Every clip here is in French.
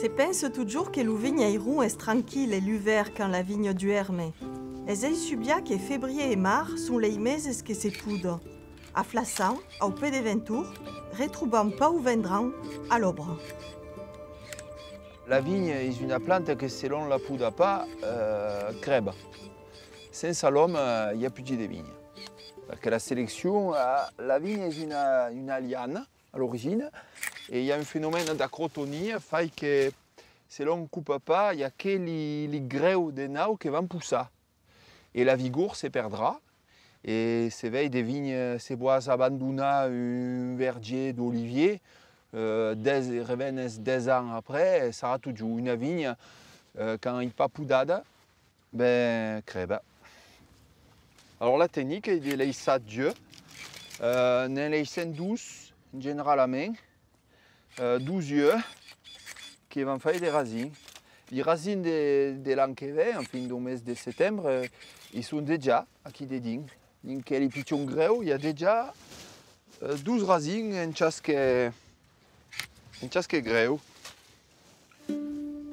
Se pense toujours que le vigneron est tranquille et l'hiver quand la vigne du Hermé. Es ei subia que février et mars sont les meses que se poudent. A Flassan, au peu de ventour, retrouvant pas ou vendran à l'obre. La vigne est une plante qui, selon la poudre pas, crève. Sans l'homme, il n'y a plus de vigne. Parce que la sélection, la vigne est une liane à l'origine. Et il y a un phénomène d'acrotonie, fait que selon on coupe pas, il n'y a que les grèves des naux qui vont pousser. Et la vigueur se perdra. Et c'est veille des vignes, ces bois abandonnés, un verger d'olivier, 10 ans après, ça sera toujours une vigne, quand il n'est pas poudade, ben, crève. Alors la technique est de laisser Dieu, ne laissant 12, en général à main, 12 yeux qui vont faire des racines. Les racines de l'an qui vient, en fin du mois de septembre, ils sont déjà acquis des digues. Dans les pitons gros, il y a déjà 12 racines en chaque gros.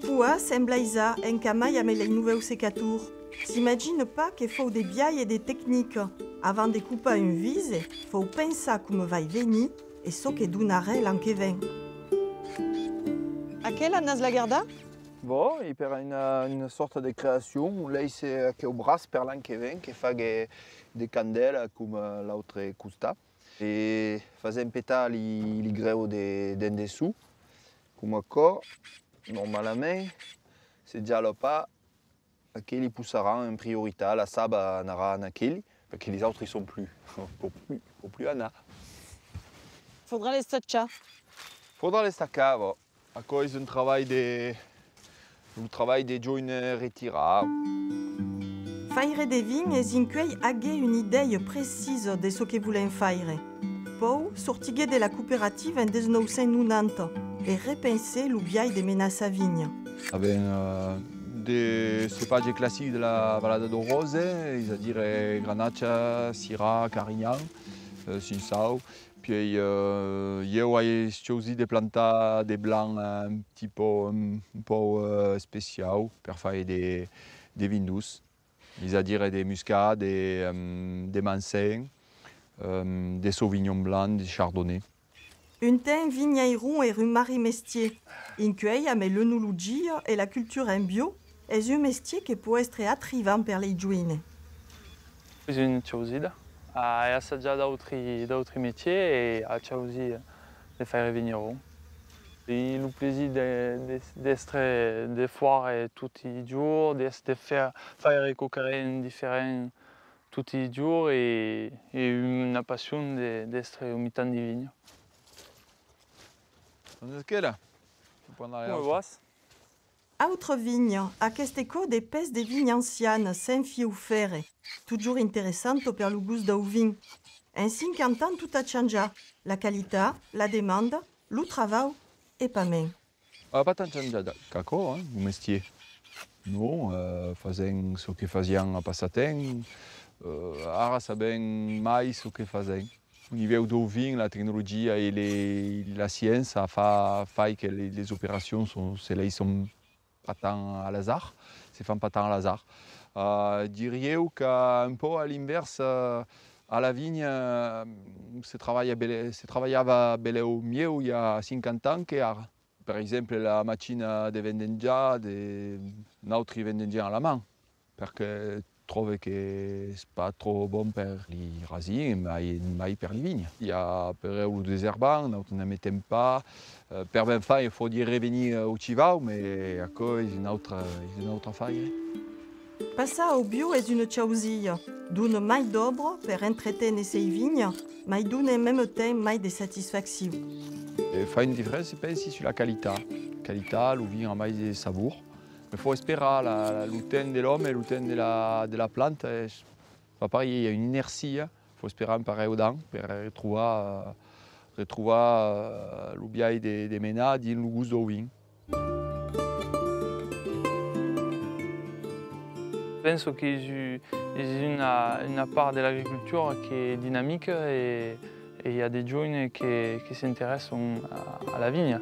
Pua sembla isa en camai avec les nouveaux sécatours. S'imagine pas qu'il faut des biais et des techniques. Avant de couper une vise, il faut penser comment va venir et ce que donnerait l'an qui vient. À quelle année la garda? Bon, il y a une sorte de création. Là, c'est au bras per l'an qui vient, qui fait des candelles comme l'autre custa. Et faisant péter les gros d'un dessous, comme encore, normalement, c'est déjà le pas qui poussera en priorité. La saba n'aura en aquel, parce que les autres ils sont plus. plus Anna. Faudra les stacca. Faudra les stacca, bon. À cause du travail des joints retirés. Faire des vignes et incluer une idée précise de ce que voulait faire. Puis, sortir de la coopérative en 1990 et repenser le biais de menaces à vigne. Avec des cépages classiques de la Vallada do Rose, c'est-à-dire Grenache, Syrah, Carignan, Cinsault. Puis il y a aussi des plantes, des blancs un peu spéciaux pour faire des vins douces. C'est-à-dire des muscats, des mancins, des sauvignons blancs, des chardonnays. Un temps vigneron et un mari mestier. Inclué avec l'œnologie et la culture en bio, est un métier qui peut être attrayant pour les jeunes. J'ai une ciausida. Ho assaggiato d'autres métiers et ho aussi de faire vigneron. Et le plaisir d'être des foires tous les jours, de faire des coquerines différentes tous les jours et une passion d'être au milieu des vignes. Autre vigne, à Questeco des pèses des vignes anciennes, sans fil ou fer, toujours intéressantes pour le goût du vin. En 50 ans, tout a changé. La qualité, la demande, le travail et pas même. Pas tant changé qu'aco, le métier. Non, faisant ce que faisaient à passatemps, ara sabem mais ce que fazem. Au niveau du vin, la technologie et la science fait que les opérations sont pas tant à hasard, se font pas tant à hasard. Dirais qu'un peu à l'inverse, à la vigne, se travaillava mieux il y a 50 ans qu'ara. Par exemple, la machine de vendenja, notre vendenja à la main, parce que je trouve que c'est pas trop bon pour les racines, mais pour les vignes. Il y a peu des herbants, nous ne mettons pas. Per ben faire, il faut dire revenir au chivau, mais à cause d'une autre affaire. Passer au bio est une chose. D'une mai d'obre pour entretenir ces vignes, mais d'une en même temps mai de satisfaction. Faire une différence, je pense, sur la qualité. La qualité, le vin a mai de savour. Il faut espérer le temps de l'homme et le temps de la plante. Pareil, il y a une inertie. Il faut espérer un pareil temps pour retrouver le biais des ménages dans le goût du vin. Je pense qu'il y a une part de l'agriculture qui est dynamique et il y a des jeunes qui s'intéressent à la vigne.